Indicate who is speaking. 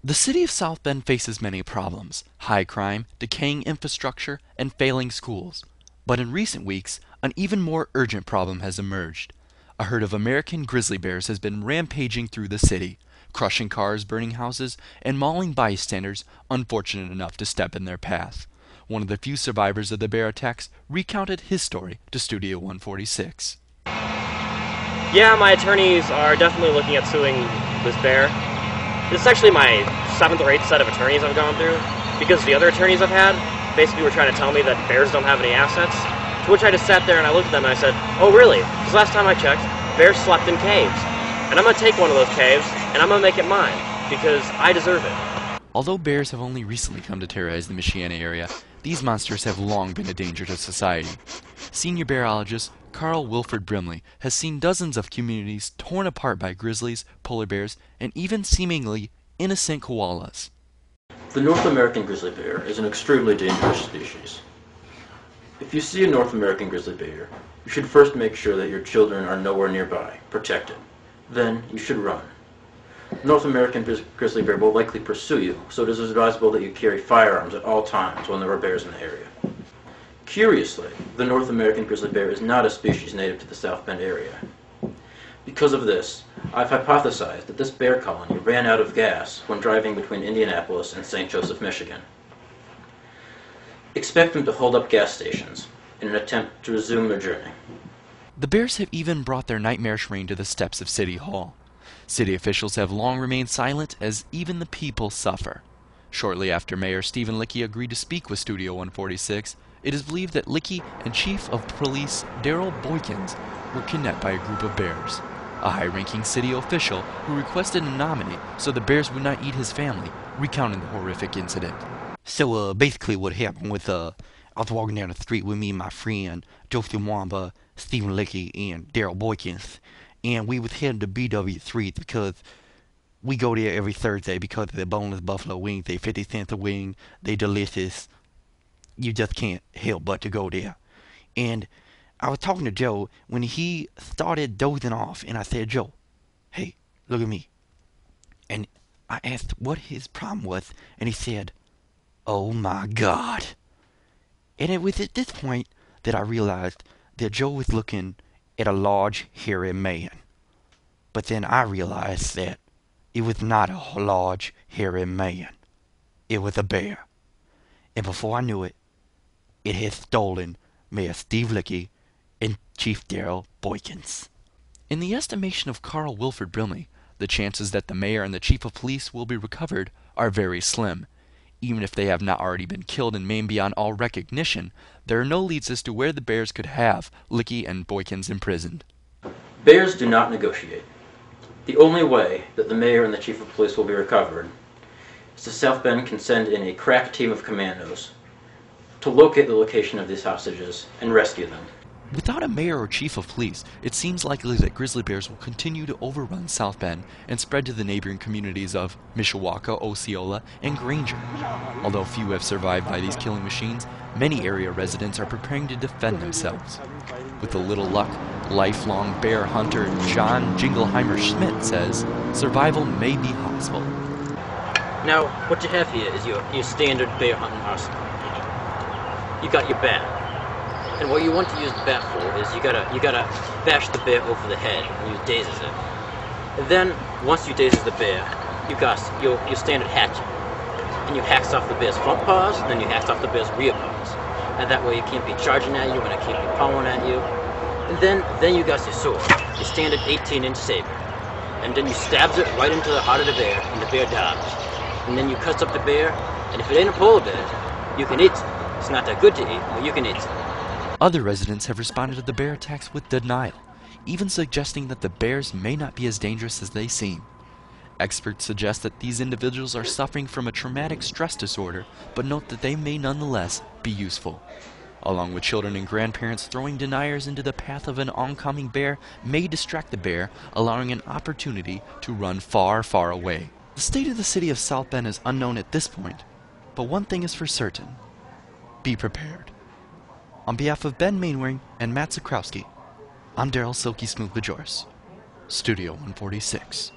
Speaker 1: The city of South Bend faces many problems: high crime, decaying infrastructure, and failing schools. But in recent weeks, an even more urgent problem has emerged. A herd of American grizzly bears has been rampaging through the city, crushing cars, burning houses, and mauling bystanders unfortunate enough to step in their path. One of the few survivors of the bear attacks recounted his story to Studio 146.
Speaker 2: Yeah, my attorneys are definitely looking at suing this bear. This is actually my 7th or 8th set of attorneys I've gone through, because the other attorneys I've had basically were trying to tell me that bears don't have any assets, to which I just sat there and I looked at them and I said, oh really? Because last time I checked, bears slept in caves. And I'm going to take one of those caves and I'm going to make it mine, because I deserve it.
Speaker 1: Although bears have only recently come to terrorize the Michiana area, these monsters have long been a danger to society. Senior bearologist Carl Wilford Brimley has seen dozens of communities torn apart by grizzlies, polar bears, and even seemingly innocent koalas.
Speaker 3: The North American grizzly bear is an extremely dangerous species. If you see a North American grizzly bear, you should first make sure that your children are nowhere nearby, protected. Then you should run. The North American grizzly bear will likely pursue you, so it is advisable that you carry firearms at all times when there are bears in the area. Curiously, the North American grizzly bear is not a species native to the South Bend area. Because of this, I've hypothesized that this bear colony ran out of gas when driving between Indianapolis and St. Joseph, Michigan. Expect them to hold up gas stations in an attempt to resume their journey.
Speaker 1: The bears have even brought their nightmarish reign to the steps of City Hall. City officials have long remained silent as even the people suffer. Shortly after Mayor Stephen Lickey agreed to speak with Studio 146, it is believed that Lickey and Chief of Police Daryl Boykins were kidnapped by a group of bears. A high-ranking city official who requested anonymity so the bears would not eat his family recounted the horrific incident.
Speaker 4: So basically what happened was I was walking down the street with me and my friend Joseph Wamba, Stephen Lickey, and Daryl Boykins, and we was heading to BW3 because we go there every Thursday because of the boneless buffalo wings. They 50 cents a wing. They delicious. You just can't help but to go there. And I was talking to Joe when he started dozing off, and I said, Joe, hey, look at me. And I asked what his problem was, and he said, oh my God. And it was at this point that I realized that Joe was looking at a large, hairy man. But then I realized that it was not a large, hairy man. It was a bear. And before I knew it, it had stolen Mayor Steve Lickey and Chief Daryl Boykins.
Speaker 1: In the estimation of Carl Wilford Brimley, the chances that the mayor and the chief of police will be recovered are very slim. Even if they have not already been killed and maimed beyond all recognition, there are no leads as to where the bears could have Lickey and Boykins imprisoned.
Speaker 3: Bears do not negotiate. The only way that the mayor and the chief of police will be recovered is the South Bend can send in a crack team of commandos to locate the location of these hostages and rescue them.
Speaker 1: Without a mayor or chief of police, it seems likely that grizzly bears will continue to overrun South Bend and spread to the neighboring communities of Mishawaka, Osceola, and Granger. Although few have survived by these killing machines, many area residents are preparing to defend themselves. With a little luck, lifelong bear hunter John Jingleheimer Schmidt says survival may be possible.
Speaker 5: Now, what you have here is your standard bear hunting arsenal. You got your bat. And what you want to use the bat for is you gotta bash the bear over the head and use dazes it. And then once you dazes the bear, you got your standard hatchet. And you hacks off the bear's front paws, and then you hacks off the bear's rear paws. And that way it can't be charging at you and it can't be pawing at you. And then you got your sword, your standard 18-inch saber. And then you stabs it right into the heart of the bear, and the bear dies. And then you cuts up the bear, and if it ain't a polar bear, you can eat it. It's not that good to eat, but you can eat it.
Speaker 1: Other residents have responded to the bear attacks with denial, even suggesting that the bears may not be as dangerous as they seem. Experts suggest that these individuals are suffering from a traumatic stress disorder, but note that they may nonetheless be useful. Along with children and grandparents, throwing deniers into the path of an oncoming bear may distract the bear, allowing an opportunity to run far, far away. The state of the city of South Bend is unknown at this point, but one thing is for certain: be prepared. On behalf of Ben Mainwaring and Matt Zakrowski, I'm Daryl Silky Smooth Bajors, Studio 146.